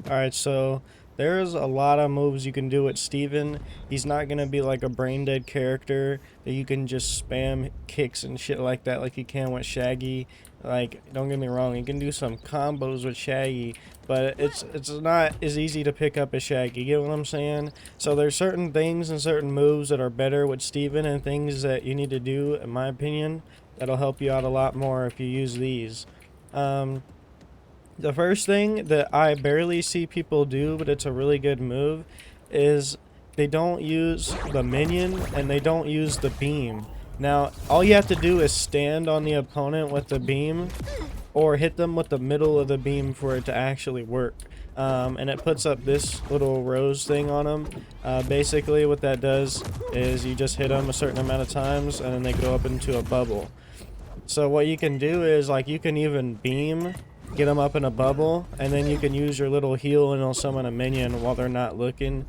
Alright, so there's a lot of moves you can do with Steven. He's not gonna be like a brain dead character that you can just spam kicks and shit like that like you can with Shaggy. Like, don't get me wrong, you can do some combos with Shaggy, but it's not as easy to pick up as Shaggy, you get what I'm saying? So there's certain things and certain moves that are better with Steven and things that you need to do, in my opinion, that'll help you out a lot more if you use these. Um, the first thing that I barely see people do, but it's a really good move, is they don't use the minion and they don't use the beam. Now, all you have to do is stand on the opponent with the beam or hit them with the middle of the beam for it to actually work. And it puts up this little rose thing on them. Basically, what that does is you just hit them a certain amount of times and then they go up into a bubble. So what you can do is, like, you can even beam, get them up in a bubble, and then you can use your little heal and it'll summon a minion while they're not looking,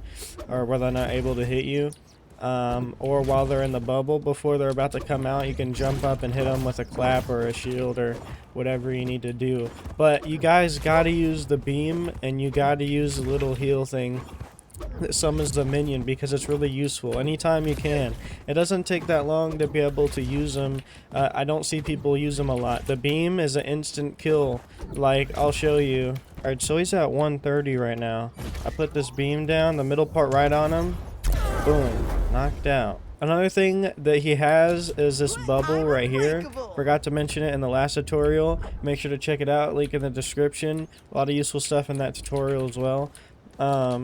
or while they're not able to hit you. Or while they're in the bubble before they're about to come out, you can jump up and hit them with a clap or a shield or whatever you need to do. But you guys gotta use the beam and you gotta use the little heal thing that summons the minion, because it's really useful anytime you can. It doesn't take that long to be able to use them. I don't see people use them a lot. The beam is an instant kill. Like, I'll show you. Alright, so he's at 130 right now. I put this beam down, the middle part right on him. Boom, knocked out. Another thing that he has is this bubble right here. Forgot to mention it in the last tutorial. Make sure to check it out, link in the description. A lot of useful stuff in that tutorial as well.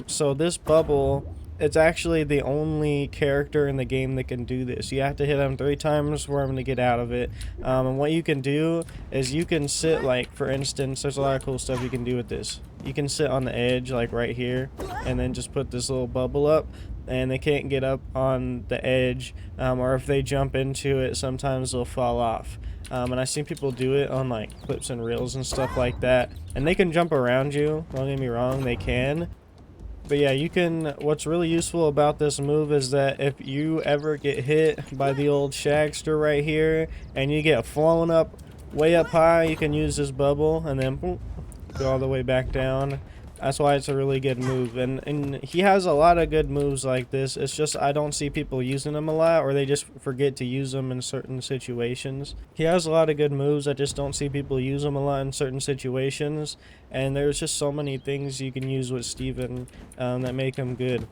So this bubble, it's actually the only character in the game that can do this. You have to hit him 3 times for him to get out of it. And what you can do is you can sit, like, for instance, there's a lot of cool stuff you can do with this. You can sit on the edge, like right here, and then just put this little bubble up, and they can't get up on the edge, or if they jump into it, sometimes they'll fall off. And I've seen people do it on, like, clips and reels and stuff like that, and they can jump around you, don't get me wrong, they can. But yeah, you can, what's really useful about this move is that if you ever get hit by the old Shagster right here, and you get flown up, way up high, you can use this bubble, and then boom, go all the way back down. That's why it's a really good move, and he has a lot of good moves like this. It's just I don't see people using them a lot, or they just forget to use them in certain situations. He has a lot of good moves, I just don't see people use them a lot in certain situations, and there's just so many things you can use with Steven that make him good.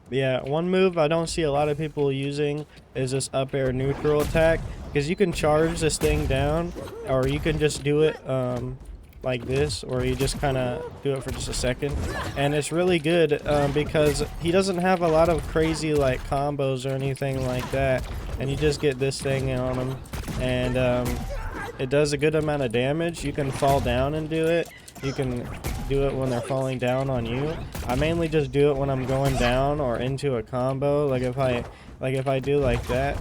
Yeah, one move I don't see a lot of people using is this up air neutral attack, because you can charge this thing down, or you can just do it like this, or you just kind of do it for just a second, and it's really good because he doesn't have a lot of crazy like combos or anything like that, and you just get this thing on him, and it does a good amount of damage. You can fall down and do it. You can do it when they're falling down on you. I mainly just do it when I'm going down or into a combo, like if I do like that.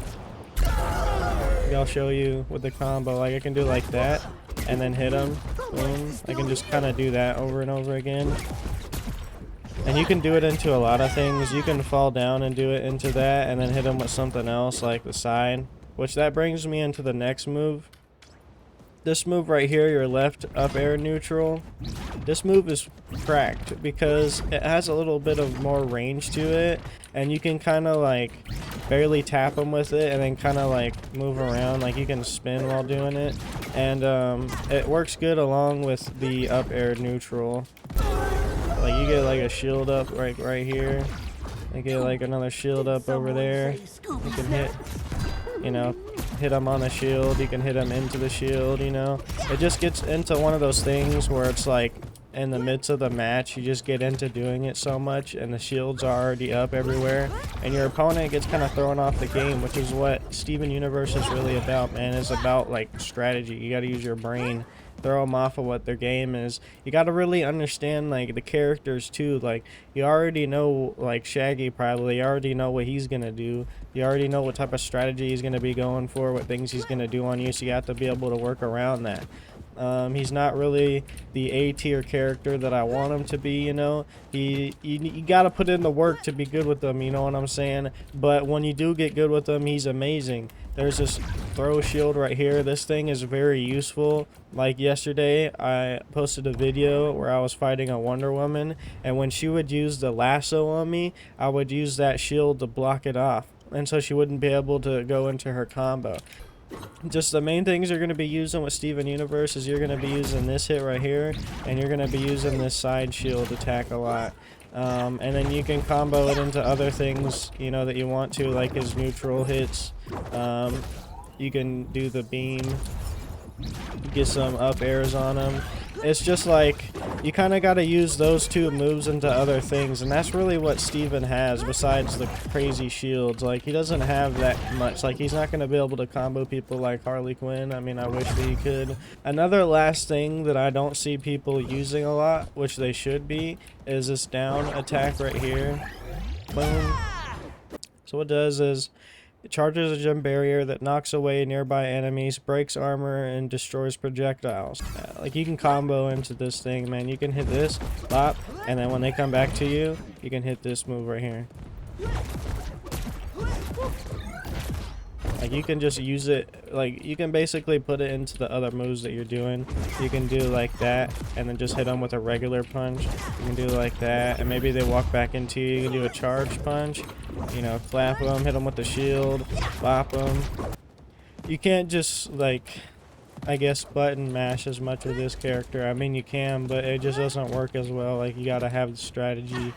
I'll show you with the combo, like I can do like that and then hit him. Boom. I can just kind of do that over and over again. And you can do it into a lot of things. You can fall down and do it into that and then hit him with something else like the side. Which that brings me into the next move. This move right here, your left up air neutral. This move is cracked because it has a little bit of more range to it. And you can kind of like barely tap them with it and then kind of like move around. Like you can spin while doing it. And it works good along with the up air neutral. Like you get like a shield up right here. You get like another shield up over there. You can hit, you know, hit them on the shield. You can hit them into the shield, you know. It just gets into one of those things where it's like in the midst of the match, you just get into doing it so much and the shields are already up everywhere and your opponent gets kind of thrown off the game, which is what Steven Universe is really about, man. It's about like strategy. You got to use your brain, throw them off of what their game is. You got to really understand like the characters too. Like you already know, like Shaggy, probably you already know what he's gonna do. You already know what type of strategy he's gonna be going for, what things he's gonna do on you, so you have to be able to work around that. He's not really the A tier character that I want him to be, you know. You gotta put in the work to be good with him, you know what I'm saying? But when you do get good with him, he's amazing. There's this throw shield right here. This thing is very useful. Like yesterday, I posted a video where I was fighting a Wonder Woman, and when she would use the lasso on me, I would use that shield to block it off, and so she wouldn't be able to go into her combo. Just the main things you're going to be using with Steven Universe is you're going to be using this hit right here, and you're going to be using this side shield attack a lot. And then you can combo it into other things, you know, that you want to, like his neutral hits. You can do the beam, get some up airs on him. It's just like, you kind of got to use those two moves into other things, and that's really what Steven has, besides the crazy shields. Like, he doesn't have that much. Like, he's not going to be able to combo people like Harley Quinn. I mean, I wish that he could. Another last thing that I don't see people using a lot, which they should be, is this down attack right here. Boom. So what it does is, it charges a gem barrier that knocks away nearby enemies, breaks armor, and destroys projectiles. Like, you can combo into this thing, man. You can hit this, bop, and then when they come back to you, you can hit this move right here. Like, you can just use it, like, you can basically put it into the other moves that you're doing. You can do like that, and then just hit them with a regular punch. You can do like that, and maybe they walk back into you. You can do a charge punch, you know, clap them, hit them with the shield, bop them. You can't just, like, I guess, button mash as much with this character. I mean, you can, but it just doesn't work as well. Like, you gotta have the strategy.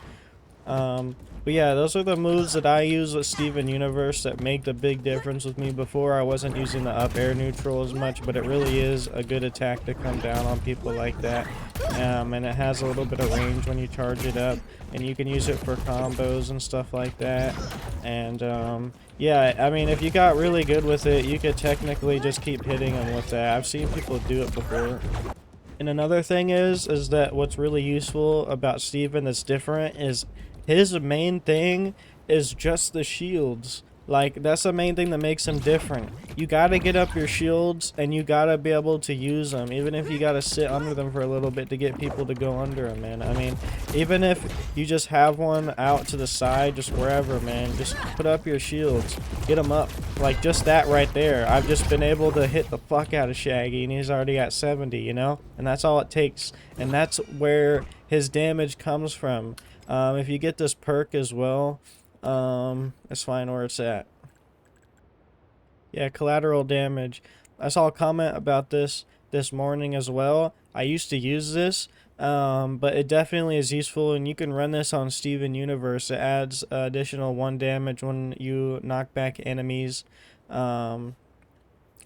But yeah, those are the moves that I use with Steven Universe that make the big difference with me. Before, I wasn't using the up air neutral as much, but it really is a good attack to come down on people like that. And it has a little bit of range when you charge it up, and you can use it for combos and stuff like that. And yeah, I mean, if you got really good with it, you could technically just keep hitting them with that. I've seen people do it before. And another thing is that what's really useful about Steven that's different is his main thing is just the shields. Like, that's the main thing that makes him different. You gotta get up your shields, and you gotta be able to use them, even if you gotta sit under them for a little bit to get people to go under them, man. I mean, even if you just have one out to the side, just wherever, man, just put up your shields. Get them up. Like, just that right there. I've just been able to hit the fuck out of Shaggy, and he's already at 70, you know? And that's all it takes. And that's where his damage comes from. If you get this perk as well, let's find where it's at. Yeah, collateral damage. I saw a comment about this morning as well. I used to use this, but it definitely is useful, and you can run this on Steven Universe. It adds additional 1 damage when you knock back enemies, and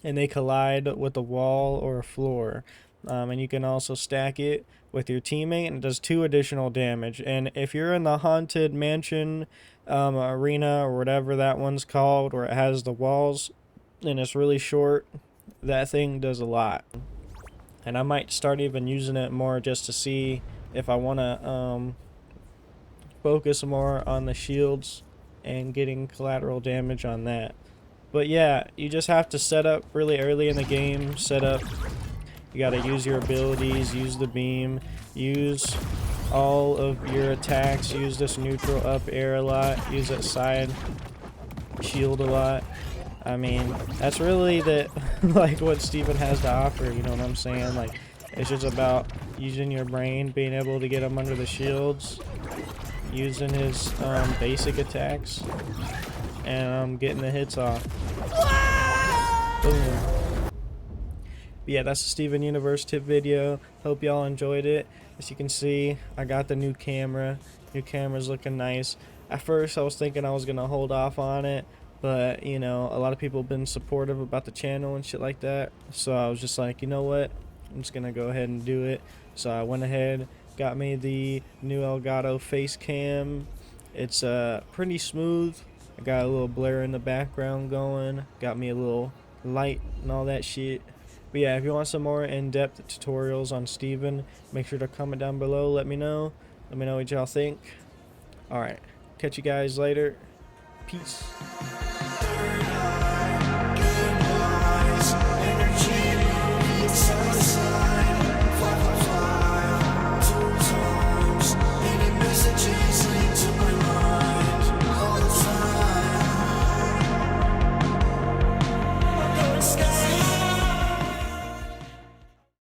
they collide with a wall or a floor. And you can also stack it with your teammate, and it does 2 additional damage. And if you're in the haunted mansion arena, or whatever that one's called, where it has the walls and it's really short, that thing does a lot. And I might start even using it more just to see if I want to focus more on the shields and getting collateral damage on that. But yeah, you just have to set up really early in the game. You gotta use your abilities, use the beam, use all of your attacks, use this neutral up air a lot, use that side shield a lot. I mean, that's really like what Steven has to offer, you know what I'm saying? Like, it's just about using your brain, being able to get him under the shields, using his basic attacks, and getting the hits off. Boom. But yeah, that's the Steven Universe tip video. Hope y'all enjoyed it. As you can see, I got the new camera. New camera's looking nice. At first, I was thinking I was going to hold off on it, but, you know, a lot of people have been supportive about the channel and shit like that. So I was just like, you know what? I'm just going to go ahead and do it. So I went ahead, got me the new Elgato face cam. It's pretty smooth. I got a little blur in the background going. Got me a little light and all that shit. But yeah, if you want some more in-depth tutorials on Steven, make sure to comment down below. Let me know. Let me know what y'all think. Alright, catch you guys later. Peace.